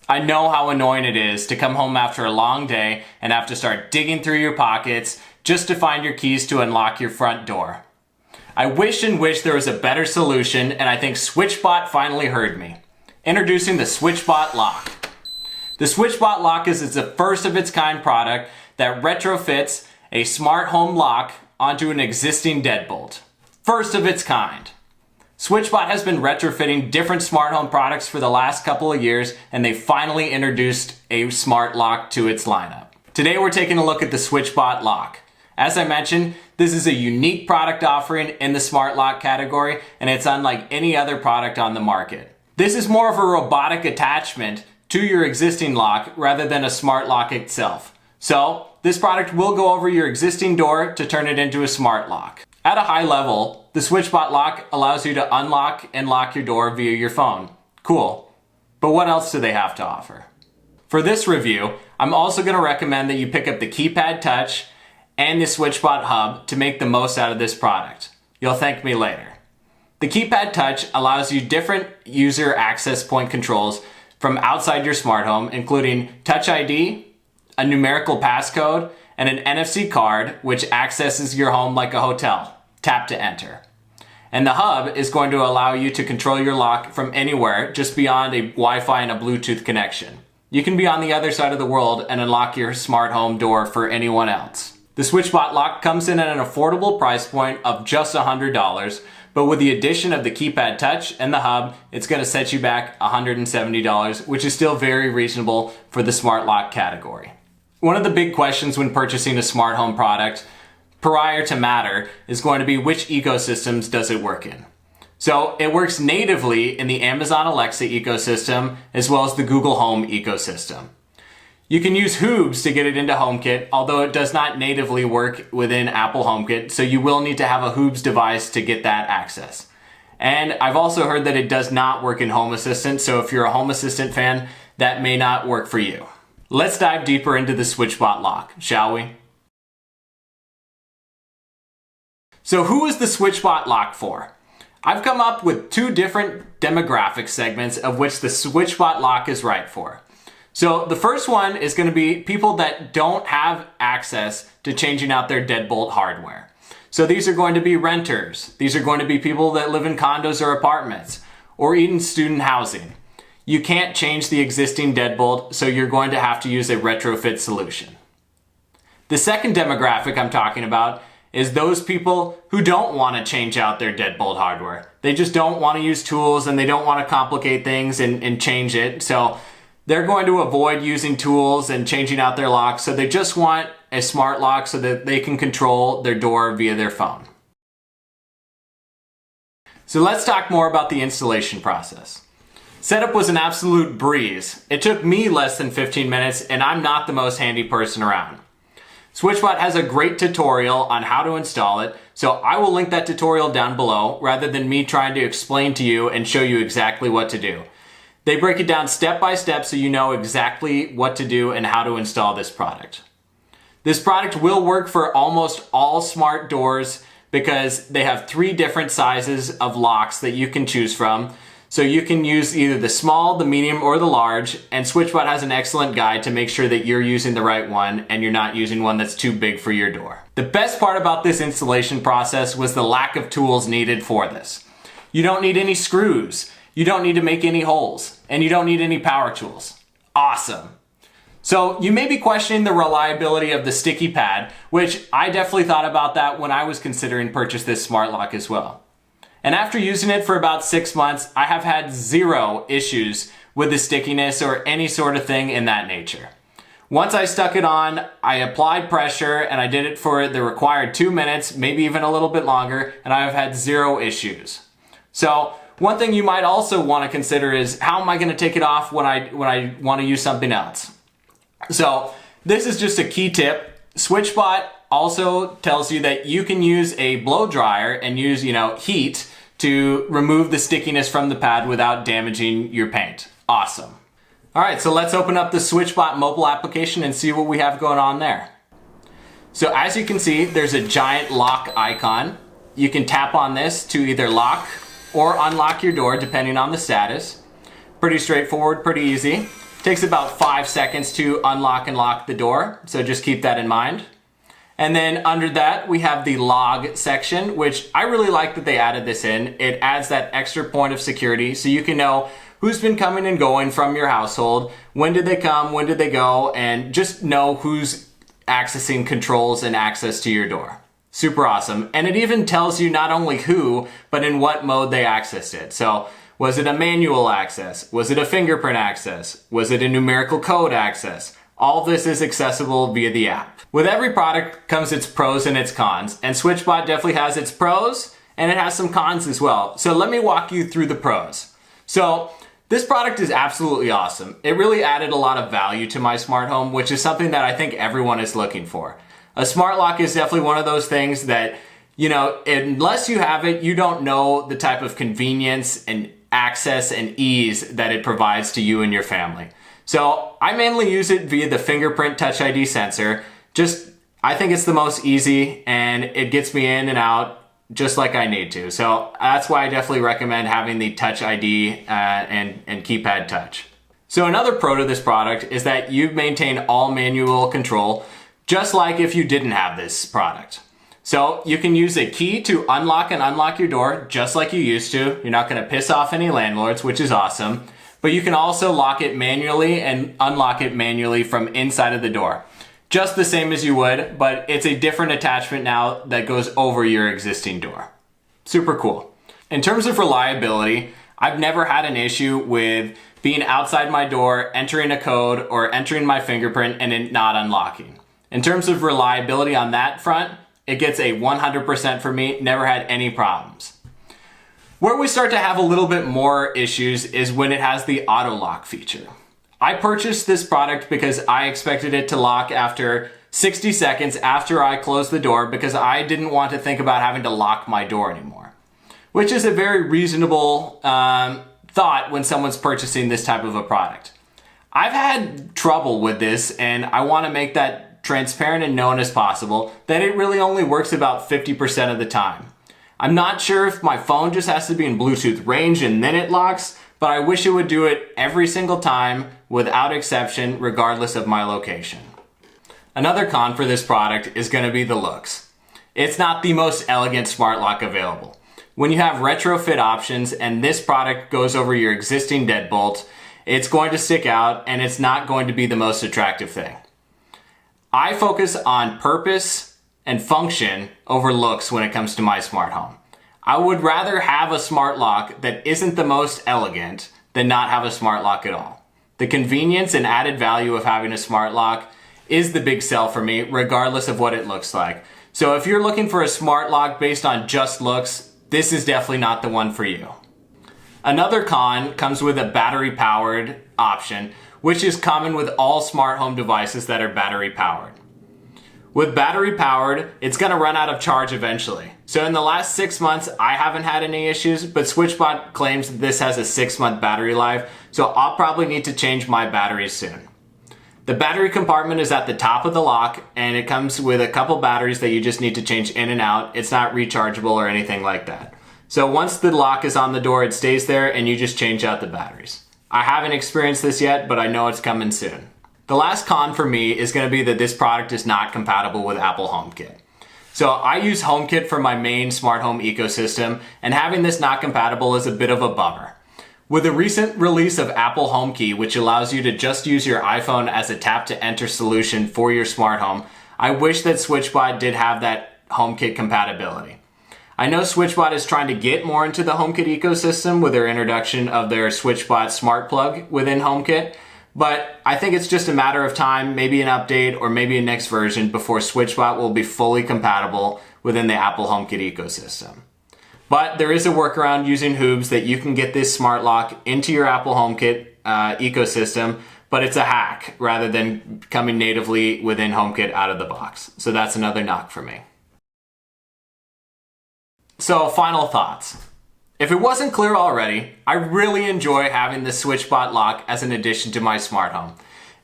I know how annoying it is to come home after a long day and have to start digging through your pockets just to find your keys to unlock your front door. I wish there was a better solution, and I think SwitchBot finally heard me. Introducing the SwitchBot lock. The SwitchBot lock is the first of its kind product that retrofits a smart home lock onto an existing deadbolt. First of its kind. SwitchBot has been retrofitting different smart home products for the last couple of years, and they finally introduced a smart lock to its lineup. Today we're taking a look at the SwitchBot lock. As I mentioned, this is a unique product offering in the smart lock category, and it's unlike any other product on the market. This is more of a robotic attachment to your existing lock rather than a smart lock itself. So, this product will go over your existing door to turn it into a smart lock. At a high level, the SwitchBot lock allows you to unlock and lock your door via your phone. Cool. But what else do they have to offer? For this review, I'm also going to recommend that you pick up the Keypad Touch and the SwitchBot Hub to make the most out of this product. You'll thank me later. The Keypad Touch allows you different user access point controls from outside your smart home, including Touch ID, a numerical passcode, and an NFC card which accesses your home like a hotel. Tap to enter. And the Hub is going to allow you to control your lock from anywhere just beyond a Wi-Fi and a Bluetooth connection. You can be on the other side of the world and unlock your smart home door for anyone else. The SwitchBot lock comes in at an affordable price point of just $100, but with the addition of the Keypad Touch and the Hub, it's going to set you back $170, which is still very reasonable for the smart lock category. One of the big questions when purchasing a smart home product prior to Matter is going to be which ecosystems does it work in. So it works natively in the Amazon Alexa ecosystem as well as the Google Home ecosystem. You can use Hoobs to get it into HomeKit, although it does not natively work within Apple HomeKit, so you will need to have a Hoobs device to get that access. And I've also heard that it does not work in Home Assistant, so if you're a Home Assistant fan, that may not work for you. Let's dive deeper into the SwitchBot lock, shall we? So who is the SwitchBot lock for? I've come up with two different demographic segments of which the SwitchBot lock is right for. So the first one is going to be people that don't have access to changing out their deadbolt hardware. So these are going to be renters. These are going to be people that live in condos or apartments, or even student housing. You can't change the existing deadbolt, so you're going to have to use a retrofit solution. The second demographic I'm talking about is those people who don't want to change out their deadbolt hardware. They just don't want to use tools and they don't want to complicate things and change it. So they're going to avoid using tools and changing out their locks, so they just want a smart lock so that they can control their door via their phone. So let's talk more about the installation process. Setup was an absolute breeze. It took me less than 15 minutes, and I'm not the most handy person around. SwitchBot has a great tutorial on how to install it, so I will link that tutorial down below rather than me trying to explain to you and show you exactly what to do. They break it down step by step so you know exactly what to do and how to install this product. This product will work for almost all smart doors because they have 3 different sizes of locks that you can choose from. So you can use either the small, the medium, or the large, and SwitchBot has an excellent guide to make sure that you're using the right one and you're not using one that's too big for your door. The best part about this installation process was the lack of tools needed for this. You don't need any screws. You don't need to make any holes, and you don't need any power tools. Awesome. So you may be questioning the reliability of the sticky pad, which I definitely thought about that when I was considering purchase this smart lock as well. And after using it for about 6 months, I have had 0 issues with the stickiness or any sort of thing in that nature. Once I stuck it on, I applied pressure and I did it for the required 2 minutes, maybe even a little bit longer, and I have had 0 issues. So one thing you might also want to consider is how am I going to take it off when I want to use something else? So this is just a key tip. SwitchBot also tells you that you can use a blow dryer and use, heat to remove the stickiness from the pad without damaging your paint. Awesome. All right, so let's open up the SwitchBot mobile application and see what we have going on there. So as you can see, there's a giant lock icon. You can tap on this to either lock or unlock your door depending on the status. Pretty straightforward, pretty easy. Takes about 5 seconds to unlock and lock the door, so just keep that in mind. And then under that, we have the log section, which I really like that they added this in. It adds that extra point of security so you can know who's been coming and going from your household, when did they come, when did they go, and just know who's accessing controls and access to your door. Super awesome. And it even tells you not only who, but in what mode they accessed it. So was it a manual access? Was it a fingerprint access? Was it a numerical code access? All of this is accessible via the app. With every product comes its pros and its cons, and SwitchBot definitely has its pros and it has some cons as well. So let me walk you through the pros. So this product is absolutely awesome. It really added a lot of value to my smart home, which is something that I think everyone is looking for. A smart lock is definitely one of those things that, you know, unless you have it, you don't know the type of convenience and access and ease that it provides to you and your family. So I mainly use it via the fingerprint Touch ID sensor. I think it's the most easy and it gets me in and out just like I need to. So that's why I definitely recommend having the Touch ID and keypad touch. So another pro to this product is that you maintain all manual control, just like if you didn't have this product. So you can use a key to unlock and unlock your door just like you used to. You're not gonna piss off any landlords, which is awesome. But you can also lock it manually and unlock it manually from inside of the door. Just the same as you would, but it's a different attachment now that goes over your existing door. Super cool. In terms of reliability, I've never had an issue with being outside my door, entering a code, or entering my fingerprint and it not unlocking. In terms of reliability on that front, it gets a 100% for me, never had any problems. Where we start to have a little bit more issues is when it has the auto lock feature. I purchased this product because I expected it to lock after 60 seconds after I closed the door because I didn't want to think about having to lock my door anymore, which is a very reasonable thought when someone's purchasing this type of a product. I've had trouble with this and I want to make that transparent and known as possible that it really only works about 50% of the time. I'm not sure if my phone just has to be in Bluetooth range and then it locks, but I wish it would do it every single time without exception, regardless of my location. Another con for this product is going to be the looks. It's not the most elegant smart lock available. When you have retrofit options and this product goes over your existing deadbolt, it's going to stick out and it's not going to be the most attractive thing. I focus on purpose and function over looks when it comes to my smart home. I would rather have a smart lock that isn't the most elegant than not have a smart lock at all. The convenience and added value of having a smart lock is the big sell for me, regardless of what it looks like. So if you're looking for a smart lock based on just looks, this is definitely not the one for you. Another con comes with a battery powered option, which is common with all smart home devices that are battery powered. With battery powered, it's gonna run out of charge eventually. So in the last 6 months, I haven't had any issues, but SwitchBot claims that this has a 6-month battery life, so I'll probably need to change my batteries soon. The battery compartment is at the top of the lock, and it comes with a couple batteries that you just need to change in and out. It's not rechargeable or anything like that. So once the lock is on the door, it stays there, and you just change out the batteries. I haven't experienced this yet, but I know it's coming soon. The last con for me is going to be that this product is not compatible with Apple HomeKit. So I use HomeKit for my main smart home ecosystem, and having this not compatible is a bit of a bummer. With the recent release of Apple HomeKey, which allows you to just use your iPhone as a tap-to-enter solution for your smart home, I wish that SwitchBot did have that HomeKit compatibility. I know SwitchBot is trying to get more into the HomeKit ecosystem with their introduction of their SwitchBot Smart Plug within HomeKit, but I think it's just a matter of time, maybe an update or maybe a next version before SwitchBot will be fully compatible within the Apple HomeKit ecosystem. But there is a workaround using Hoobs that you can get this smart lock into your Apple HomeKit ecosystem, but it's a hack rather than coming natively within HomeKit out of the box. So that's another knock for me. So final thoughts. If it wasn't clear already, I really enjoy having the SwitchBot lock as an addition to my smart home.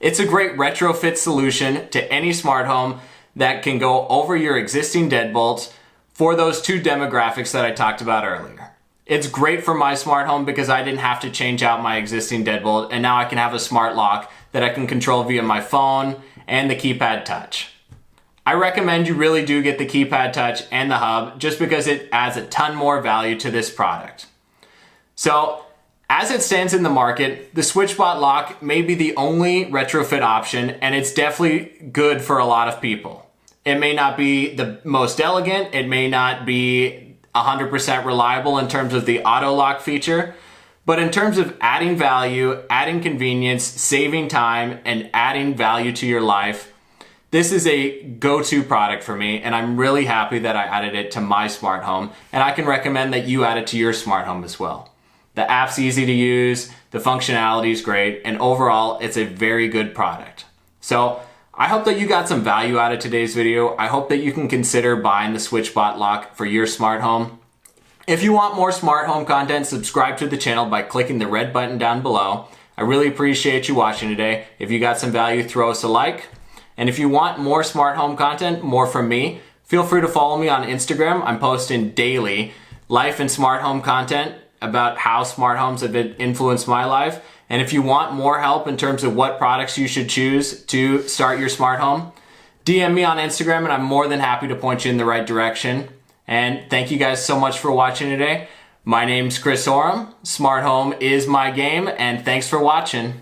It's a great retrofit solution to any smart home that can go over your existing deadbolts for those two demographics that I talked about earlier. It's great for my smart home because I didn't have to change out my existing deadbolt, and now I can have a smart lock that I can control via my phone and the keypad touch. I recommend you really do get the keypad touch and the hub just because it adds a ton more value to this product. So, as it stands in the market, the SwitchBot lock may be the only retrofit option, and it's definitely good for a lot of people. It may not be the most elegant, it may not be 100% reliable in terms of the auto lock feature, but in terms of adding value, adding convenience, saving time, and adding value to your life, this is a go-to product for me, and I'm really happy that I added it to my smart home, and I can recommend that you add it to your smart home as well. The app's easy to use, the functionality is great, and overall, it's a very good product. So, I hope that you got some value out of today's video. I hope that you can consider buying the SwitchBot lock for your smart home. If you want more smart home content, subscribe to the channel by clicking the red button down below. I really appreciate you watching today. If you got some value, throw us a like. And if you want more smart home content, more from me, feel free to follow me on Instagram. I'm posting daily life and smart home content about how smart homes have influenced my life. And if you want more help in terms of what products you should choose to start your smart home, DM me on Instagram and I'm more than happy to point you in the right direction. And thank you guys so much for watching today. My name's Chris Oram. Smart home is my game, and thanks for watching.